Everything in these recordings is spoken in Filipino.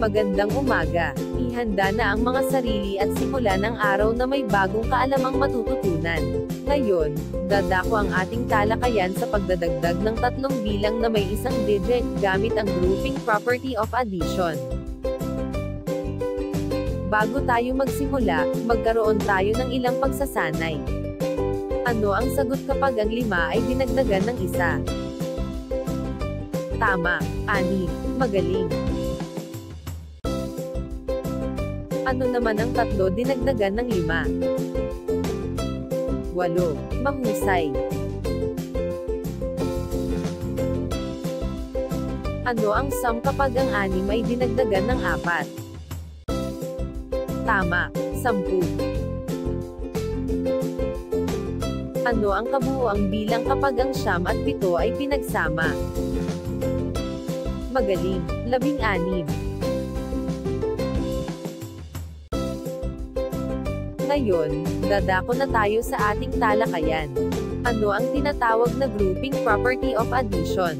Magandang umaga. Ihanda na ang mga sarili at simulan ang araw na may bagong kaalamang matututunan. Ngayon, dadako ang ating talakayan sa pagdadagdag ng tatlong bilang na may isang digit gamit ang grouping property of addition. Bago tayo magsimula, magkaroon tayo ng ilang pagsasanay. Ano ang sagot kapag ang 5 ay dinagdagan ng 1? Tama, 6. Magaling. Ano naman ang 3 dinagdagan ng 5? 8. Mahusay. Ano ang sum kapag ang 6 ay dinagdagan ng 4? Tama, 10. Ano ang kabuuang bilang kapag ang 9 at 7 ay pinagsama? Magaling, 16. Ngayon, dadako na tayo sa ating talakayan. Ano ang tinatawag na grouping property of addition?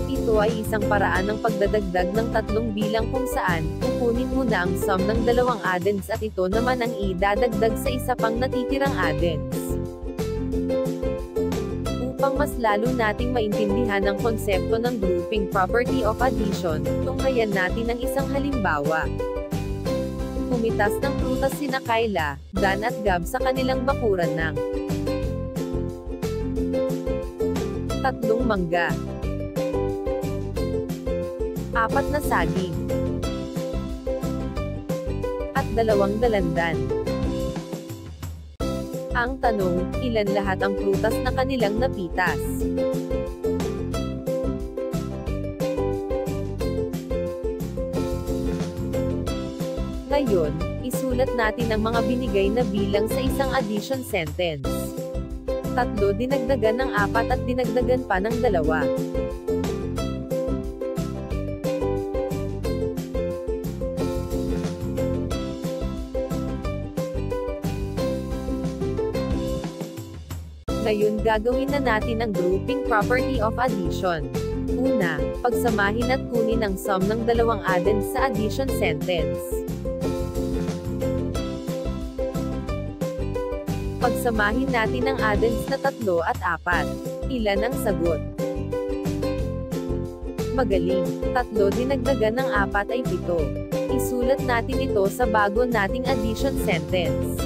Ito ay isang paraan ng pagdadagdag ng tatlong bilang kung saan, kukunin mo na ang sum ng dalawang addends at ito naman ang idadagdag sa isa pang natitirang addends. Upang mas lalo nating maintindihan ang konsepto ng grouping property of addition, tunghayan natin ang isang halimbawa. Pumitas ng prutas sina Kayla, Dan at Gab sa kanilang bakuran ng 3 mangga, 4 na saging, at 2 dalandan. Ang tanong, ilan lahat ang prutas na kanilang napitas? Ngayon, isulat natin ang mga binigay na bilang sa isang addition sentence. 3 dinagdagan ng 4 at dinagdagan pa ng 2. Ngayon gagawin na natin ang grouping property of addition. Una, pagsamahin at kunin ang sum ng dalawang addends sa addition sentence. Pagsamahin natin ang addends na 3 at 4. Ilan ang sagot? Magaling, 3 dinagdagan ng 4 ay 7. Isulat natin ito sa bago nating addition sentence.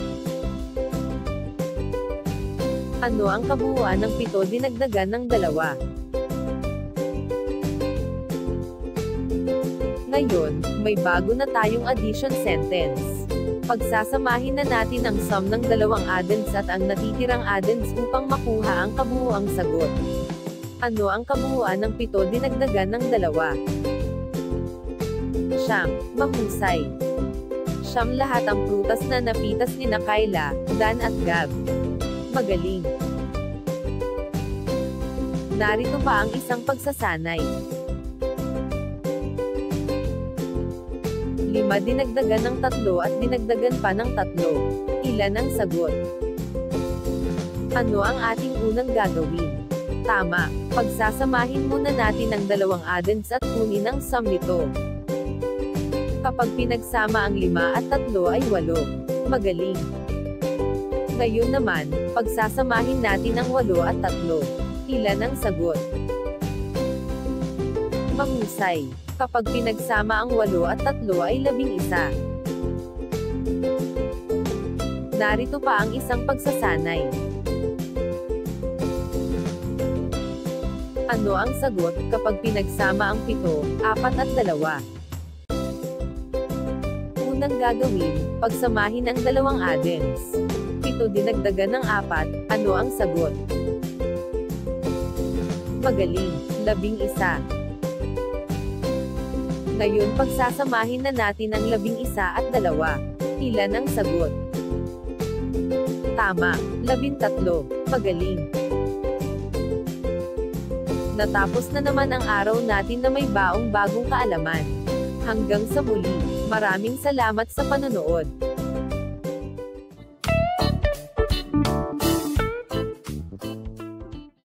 Ano ang kabuuan ng 7 dinagdagan ng 2? Ngayon, may bago na tayong addition sentence. Pagsasamahin na natin ang sum ng dalawang addends at ang natitirang addends upang makuha ang kabuuang sagot. Ano ang kabuuan ng 7 dinagdagan ng 2? 9. Mahusay. 9 lahat ang prutas na napitas nina Kayla, Dan at Gab. Magaling. Narito pa ang isang pagsasanay. 5 dinagdagan ng 3 at dinagdagan pa ng 3. Ilan ang sagot? Ano ang ating unang gagawin? Tama, pagsasamahin muna natin ang dalawang addends at kunin ang sum nito. Kapag pinagsama ang 5 at 3 ay 8. Magaling. Ngayon naman, pagsasamahin natin ang 8 at 3. Ilan ang sagot? Mahusay. Kapag pinagsama ang 8 at 3 ay 11. Narito pa ang isang pagsasanay. Ano ang sagot kapag pinagsama ang 7, 4 at 2? Unang gagawin, pagsamahin ang dalawang addends. 7 dinagdagan ng 4, ano ang sagot? Magaling, 11. Ngayon pagsasamahin na natin ang 11 at 2. Ilan ang sagot? Tama, 13. Magaling. Natapos na naman ang araw natin na may bagong kaalaman. Hanggang sa muli, maraming salamat sa panonood.